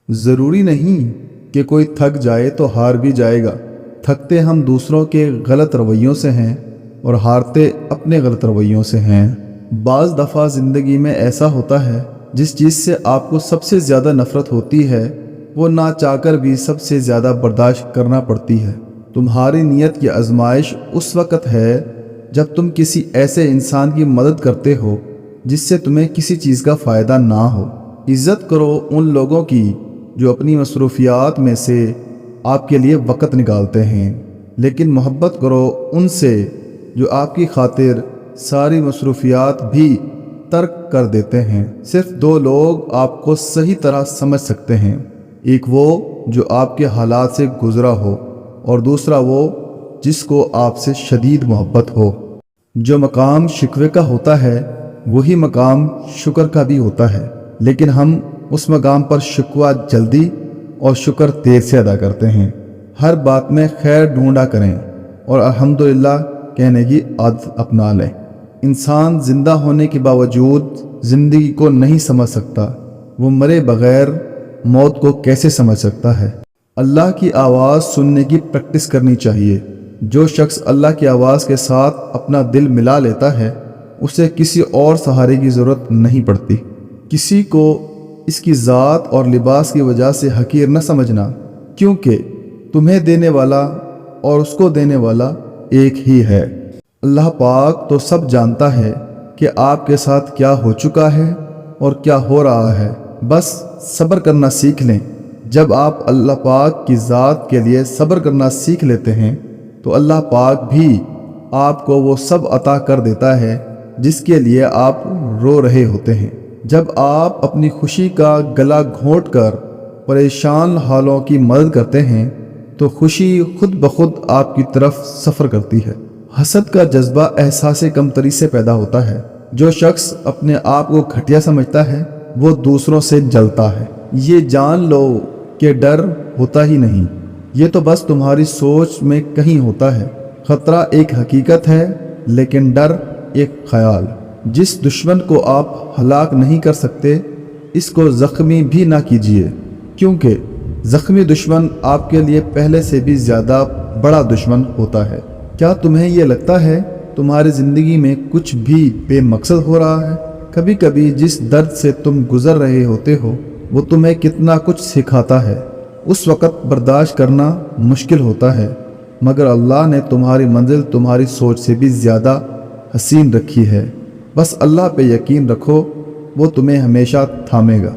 ضروری نہیں کہ کوئی تھک جائے تو ہار بھی جائے گا۔ تھکتے ہم دوسروں کے غلط رویوں سے ہیں اور ہارتے اپنے غلط رویوں سے ہیں۔ بعض دفعہ زندگی میں ایسا ہوتا ہے جس چیز سے آپ کو سب سے زیادہ نفرت ہوتی ہے وہ نہ چاہ کر بھی سب سے زیادہ برداشت کرنا پڑتی ہے۔ تمہاری نیت کی آزمائش اس وقت ہے جب تم کسی ایسے انسان کی مدد کرتے ہو جس سے تمہیں کسی چیز کا فائدہ نہ ہو۔ عزت کرو ان لوگوں کی جو اپنی مصروفیات میں سے آپ کے لیے وقت نکالتے ہیں، لیکن محبت کرو ان سے جو آپ کی خاطر ساری مصروفیات بھی ترک کر دیتے ہیں۔ صرف دو لوگ آپ کو صحیح طرح سمجھ سکتے ہیں، ایک وہ جو آپ کے حالات سے گزرا ہو اور دوسرا وہ جس کو آپ سے شدید محبت ہو۔ جو مقام شکوے کا ہوتا ہے وہی مقام شکر کا بھی ہوتا ہے، لیکن ہم اس مقام پر شکوہ جلدی اور شکر دیر سے ادا کرتے ہیں۔ ہر بات میں خیر ڈھونڈا کریں اور الحمدللہ کہنے کی عادت اپنا لیں۔ انسان زندہ ہونے کے باوجود زندگی کو نہیں سمجھ سکتا، وہ مرے بغیر موت کو کیسے سمجھ سکتا ہے؟ اللہ کی آواز سننے کی پریکٹس کرنی چاہیے۔ جو شخص اللہ کی آواز کے ساتھ اپنا دل ملا لیتا ہے اسے کسی اور سہارے کی ضرورت نہیں پڑتی۔ کسی کو اس کی ذات اور لباس کی وجہ سے حقیر نہ سمجھنا، کیونکہ تمہیں دینے والا اور اس کو دینے والا ایک ہی ہے۔ اللہ پاک تو سب جانتا ہے کہ آپ کے ساتھ کیا ہو چکا ہے اور کیا ہو رہا ہے، بس صبر کرنا سیکھ لیں۔ جب آپ اللہ پاک کی ذات کے لیے صبر کرنا سیکھ لیتے ہیں تو اللہ پاک بھی آپ کو وہ سب عطا کر دیتا ہے جس کے لیے آپ رو رہے ہوتے ہیں۔ جب آپ اپنی خوشی کا گلا گھونٹ کر پریشان حالوں کی مدد کرتے ہیں تو خوشی خود بخود آپ کی طرف سفر کرتی ہے۔ حسد کا جذبہ احساس کمتری سے پیدا ہوتا ہے۔ جو شخص اپنے آپ کو گھٹیا سمجھتا ہے وہ دوسروں سے جلتا ہے۔ یہ جان لو کہ ڈر ہوتا ہی نہیں، یہ تو بس تمہاری سوچ میں کہیں ہوتا ہے۔ خطرہ ایک حقیقت ہے لیکن ڈر ایک خیال۔ جس دشمن کو آپ ہلاک نہیں کر سکتے اس کو زخمی بھی نہ کیجیے، کیونکہ زخمی دشمن آپ کے لیے پہلے سے بھی زیادہ بڑا دشمن ہوتا ہے۔ کیا تمہیں یہ لگتا ہے تمہاری زندگی میں کچھ بھی بے مقصد ہو رہا ہے؟ کبھی کبھی جس درد سے تم گزر رہے ہوتے ہو وہ تمہیں کتنا کچھ سکھاتا ہے۔ اس وقت برداشت کرنا مشکل ہوتا ہے، مگر اللہ نے تمہاری منزل تمہاری سوچ سے بھی زیادہ حسین رکھی ہے۔ بس اللہ پہ یقین رکھو، وہ تمہیں ہمیشہ تھامے گا۔